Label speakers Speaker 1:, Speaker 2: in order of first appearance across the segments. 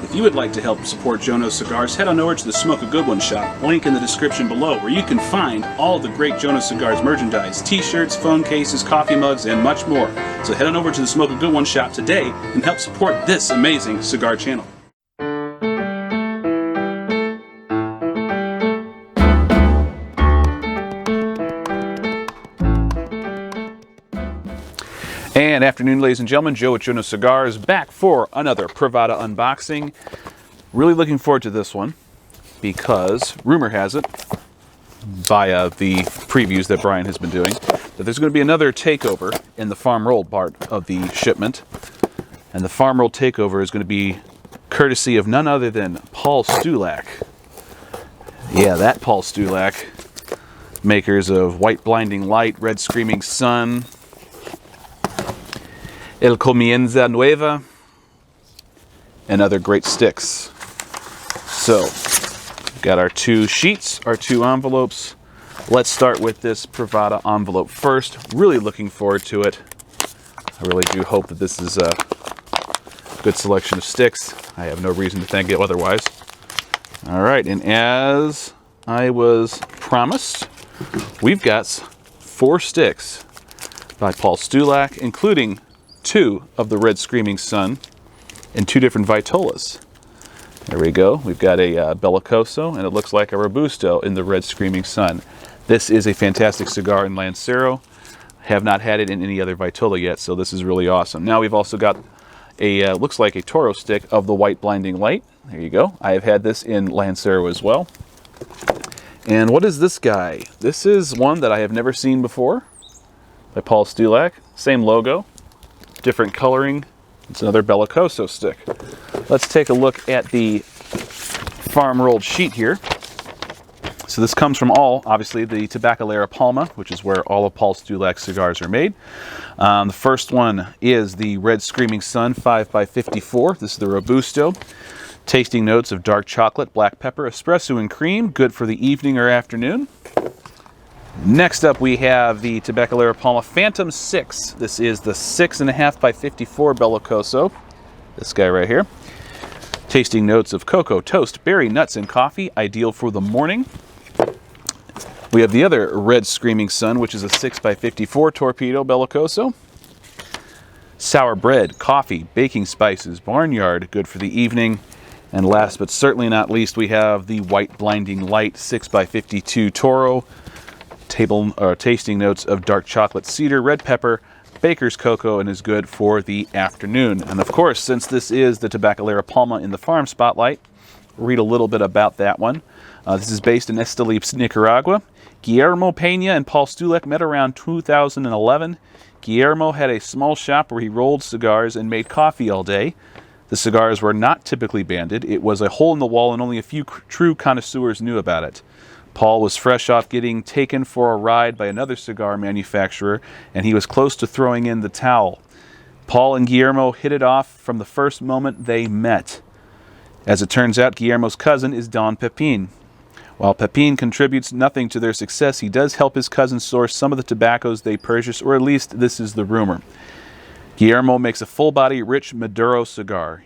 Speaker 1: If you would like to help support Jonose Cigars, head on over to the Smoke a Good One shop, link in the description below, where you can find all the great Jonose Cigars merchandise, t-shirts, phone cases, coffee mugs, and much more. So head on over to the Smoke a Good One shop today and help support this amazing cigar channel. And afternoon, ladies and gentlemen, Joe at Jonose Cigars back for another Privada unboxing. Really looking forward to this one because rumor has it, via the previews that Brian has been doing, that there's going to be another takeover in the farm rolled part of the shipment. And the farm rolled takeover is going to be courtesy of none other than Paul Stulac. Yeah, that Paul Stulac, makers of White Blinding Light, Red Screaming Sun, El Comienza Nueva, and other great sticks. So, we've got our two sheets, our two envelopes. Let's start with this Privada envelope first. Really looking forward to it. I really do hope that this is a good selection of sticks. I have no reason to think it otherwise. All right, and as I was promised, we've got 4 sticks by Paul Stulac, including 2 of the Red Screaming Sun and 2 different Vitolas. There we go. We've got a Bellicoso, and it looks like a Robusto in the Red Screaming Sun. This is a fantastic cigar in Lancero. Have not had it in any other Vitola yet, so this is really awesome. Now we've also got a, looks like a Toro stick of the White Blinding Light. There you go. I have had this in Lancero as well. And what is this guy? This is one that I have never seen before by Paul Stulac. Same logo, different coloring. It's another Bellicoso stick. Let's take a look at the farm rolled sheet here. So this comes from obviously, the Tabacalera Palma, which is where all of Paul Stulac's cigars are made. The first one is the Red Screaming Sun 5x54. This is the Robusto. Tasting notes of dark chocolate, black pepper, espresso, and cream. Good for the evening or afternoon. Next up, we have the Tabacalera Palma Phantom 6. This is the 6.5x54 Bellicoso. This guy right here. Tasting notes of cocoa, toast, berry, nuts, and coffee. Ideal for the morning. We have the other Red Screaming Sun, which is a 6x54 Torpedo Bellicoso. Sour bread, coffee, baking spices, barnyard. Good for the evening. And last but certainly not least, we have the White Blinding Light 6x52 Toro. Tasting notes of dark chocolate, cedar, red pepper, baker's cocoa, and is good for the afternoon. And of course, since this is the Tabacalera Palma in the farm spotlight, read a little bit about that one. This is based in Esteli, Nicaragua. Guillermo Peña and Paul Stulac met around 2011. Guillermo had a small shop where he rolled cigars and made coffee all day. The cigars were not typically banded. It was a hole in the wall, and only a few true connoisseurs knew about it. Paul was fresh off getting taken for a ride by another cigar manufacturer, and he was close to throwing in the towel. Paul and Guillermo hit it off from the first moment they met. As it turns out, Guillermo's cousin is Don Pepin. While Pepin contributes nothing to their success, he does help his cousin source some of the tobaccos they purchase, or at least this is the rumor. Guillermo makes a full-body, rich Maduro cigar.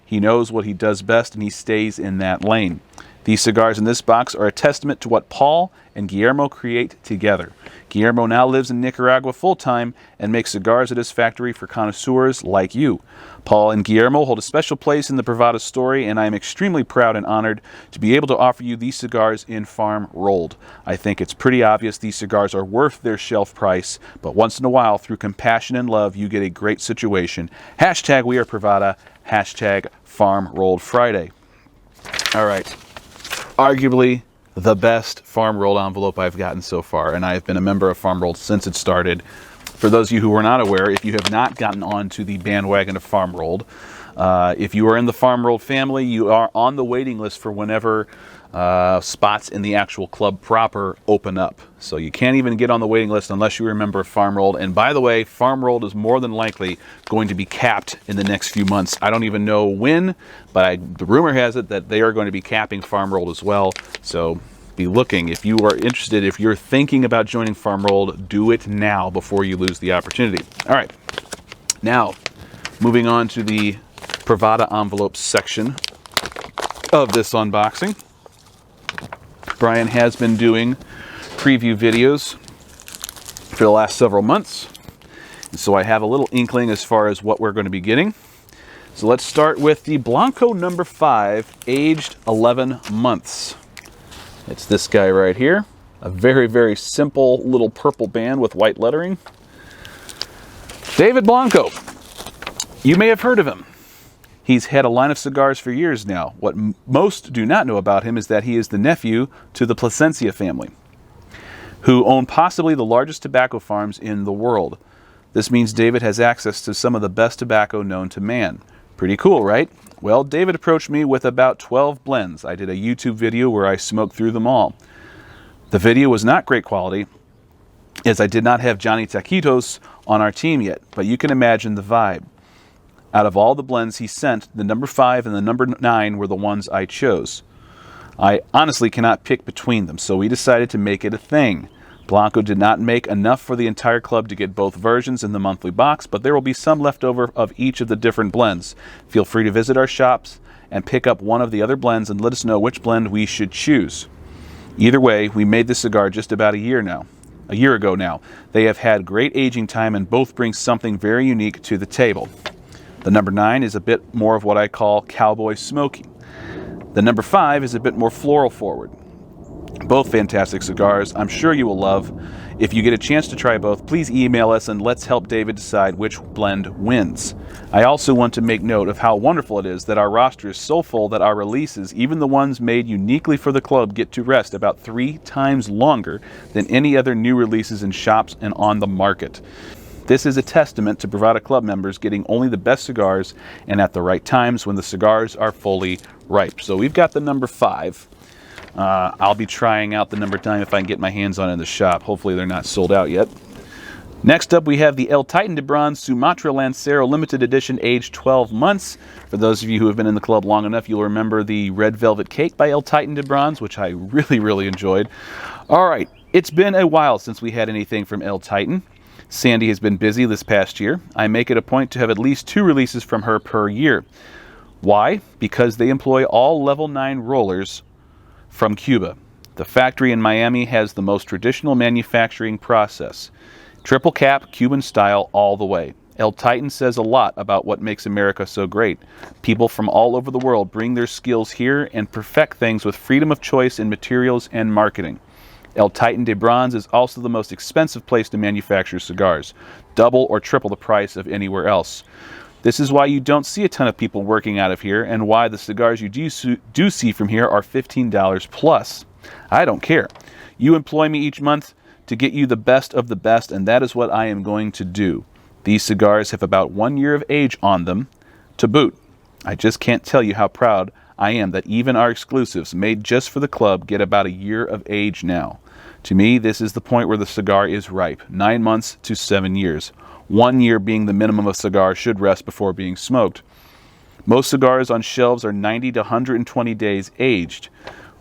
Speaker 1: He knows what he does best, and he stays in that lane. These cigars in this box are a testament to what Paul and Guillermo create together. Guillermo now lives in Nicaragua full-time and makes cigars at his factory for connoisseurs like you. Paul and Guillermo hold a special place in the Privada story, and I am extremely proud and honored to be able to offer you these cigars in farm rolled. I think it's pretty obvious these cigars are worth their shelf price, but once in a while, through compassion and love, you get a great situation. Hashtag We Are Privada, hashtag Farm Rolled Friday. All right. Arguably the best farm rolled envelope I've gotten so far, and I've been a member of Farm Rolled since it started. For those of you who are not aware, if you have not gotten onto the bandwagon of Farm Rolled, if you are in the Farm Rolled family, you are on the waiting list for whenever spots in the actual club proper open up. So you can't even get on the waiting list unless you remember Farm Rolled. And by the way, Farm Rolled is more than likely going to be capped in the next few months. I don't even know when, but the rumor has it that they are going to be capping Farm Rolled as well. So be looking. If you are interested, if you're thinking about joining Farm Rolled, do it now before you lose the opportunity. All right. Now, moving on to the Privada envelope section of this unboxing. Brian has been doing preview videos for the last several months, so I have a little inkling as far as what we're going to be getting. So let's start with the Blanco number 5, aged 11 months. It's this guy right here. A very, very simple little purple band with white lettering. David Blanco. You may have heard of him. He's had a line of cigars for years now. What most do not know about him is that he is the nephew to the Plasencia family, who own possibly the largest tobacco farms in the world. This means David has access to some of the best tobacco known to man. Pretty cool, right? Well, David approached me with about 12 blends. I did a YouTube video where I smoked through them all. The video was not great quality, as I did not have Johnny Taquitos on our team yet, but you can imagine the vibe. Out of all the blends he sent, the number 5 and the number 9 were the ones I chose. I honestly cannot pick between them, so we decided to make it a thing. Blanco did not make enough for the entire club to get both versions in the monthly box, but there will be some left over of each of the different blends. Feel free to visit our shops and pick up one of the other blends and let us know which blend we should choose. Either way, we made this cigar just about a year ago now. They have had great aging time and both bring something very unique to the table. The number 9 is a bit more of what I call cowboy smoky. The number 5 is a bit more floral forward. Both fantastic cigars I'm sure you will love. If you get a chance to try both, please email us and let's help David decide which blend wins. I also want to make note of how wonderful it is that our roster is so full that our releases, even the ones made uniquely for the club, get to rest about 3 times longer than any other new releases in shops and on the market. This is a testament to Privada Club members getting only the best cigars and at the right times when the cigars are fully ripe. So we've got the number 5. I'll be trying out the number 9 if I can get my hands on it in the shop. Hopefully they're not sold out yet. Next up we have the El Titan de Bronze Sumatra Lancero Limited Edition, aged 12 months. For those of you who have been in the club long enough, you'll remember the Red Velvet Cake by El Titan de Bronze, which I really enjoyed. Alright, it's been a while since we had anything from El Titan. Sandy has been busy this past year. I make it a point to have at least 2 releases from her per year. Why? Because they employ all level 9 rollers from Cuba. The factory in Miami has the most traditional manufacturing process. Triple cap, Cuban style, all the way. El Titan says a lot about what makes America so great. People from all over the world bring their skills here and perfect things with freedom of choice in materials and marketing. El Titan de Bronze is also the most expensive place to manufacture cigars, double or triple the price of anywhere else. This is why you don't see a ton of people working out of here and why the cigars you do see from here are $15 plus. I don't care. You employ me each month to get you the best of the best, and that is what I am going to do. These cigars have about 1 year of age on them to boot. I just can't tell you how proud I am that even our exclusives made just for the club get about a year of age now. To me, this is the point where the cigar is ripe, 9 months to 7 years. 1 year being the minimum a cigar should rest before being smoked. Most cigars on shelves are 90 to 120 days aged.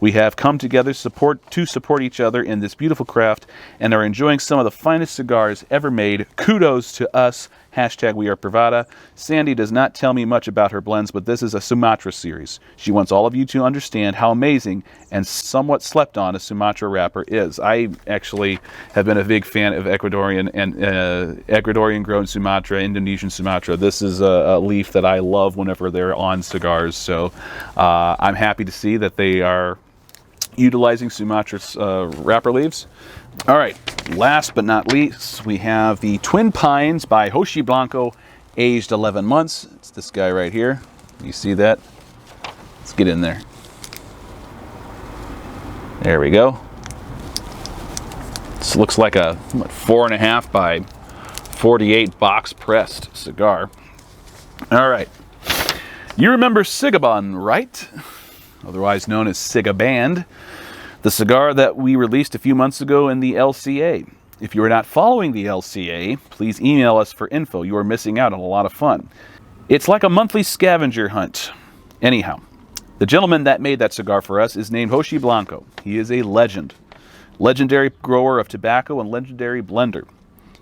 Speaker 1: We have come together to support each other in this beautiful craft and are enjoying some of the finest cigars ever made. Kudos to us. Hashtag We Are Privada. Sandy does not tell me much about her blends, but this is a Sumatra series. She wants all of you to understand how amazing and somewhat slept on a Sumatra wrapper is. I actually have been a big fan of Ecuadorian and Ecuadorian grown Sumatra, Indonesian Sumatra. This is a leaf that I love whenever they're on cigars. So I'm happy to see that they are utilizing Sumatra's wrapper leaves. All right, last but not least, we have the Twin Pines by Hoshi Blanco, aged 11 months. It's this guy right here. You see that? Let's get in there. There we go. This looks like a 4.5 by 48 box pressed cigar. All right. You remember Cigaban, right? Otherwise known as Cigaband, the cigar that we released a few months ago in the LCA. If you are not following the LCA, please email us for info. You are missing out on a lot of fun. It's like a monthly scavenger hunt. Anyhow, the gentleman that made that cigar for us is named Hoshi Blanco. He is a legend. Legendary grower of tobacco and legendary blender.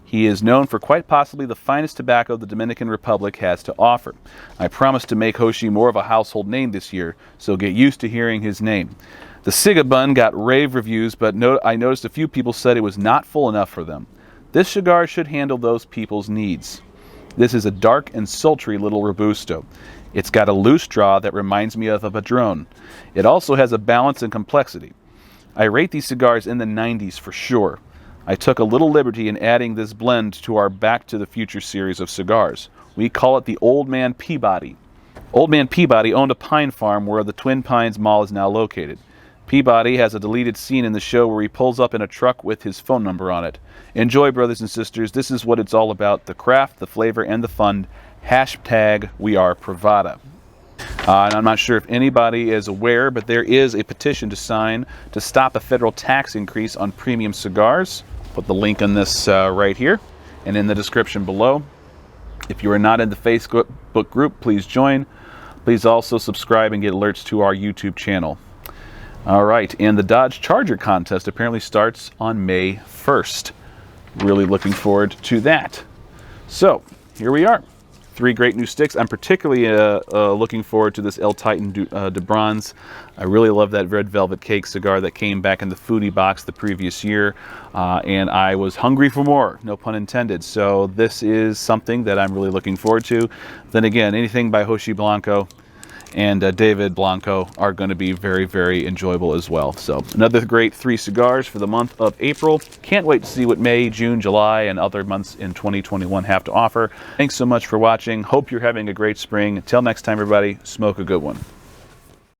Speaker 1: He is known for quite possibly the finest tobacco the Dominican Republic has to offer. I promise to make Hoshi more of a household name this year, so get used to hearing his name. The Cigar bun got rave reviews, but I noticed a few people said it was not full enough for them. This cigar should handle those people's needs. This is a dark and sultry little Robusto. It's got a loose draw that reminds me of a Padron. It also has a balance and complexity. I rate these cigars in the 90s for sure. I took a little liberty in adding this blend to our Back to the Future series of cigars. We call it the Old Man Peabody. Old Man Peabody owned a pine farm where the Twin Pines Mall is now located. Peabody has a deleted scene in the show where he pulls up in a truck with his phone number on it. Enjoy, brothers and sisters. This is what it's all about: the craft, the flavor, and the fun. Hashtag we are Privada. And I'm not sure if anybody is aware, but there is a petition to sign to stop a federal tax increase on premium cigars. Put the link on this right here and in the description below. If you are not in the Facebook group, please join. Please also subscribe and get alerts to our YouTube channel. All right, and the Dodge Charger contest apparently starts on May 1st. Really looking forward to that. So, here we are. 3 great new sticks. I'm particularly looking forward to this El Titan de Bronze. I really love that red velvet cake cigar that came back in the foodie box the previous year, and I was hungry for more, no pun intended. So this is something that I'm really looking forward to. Then again, anything by Hoshi Blanco and David Blanco are going to be very, very enjoyable as well. So another great 3 cigars for the month of April. Can't wait to see what May, June, July, and other months in 2021 have to offer. Thanks so much for watching. Hope you're having a great spring. Until next time, everybody, smoke a good one.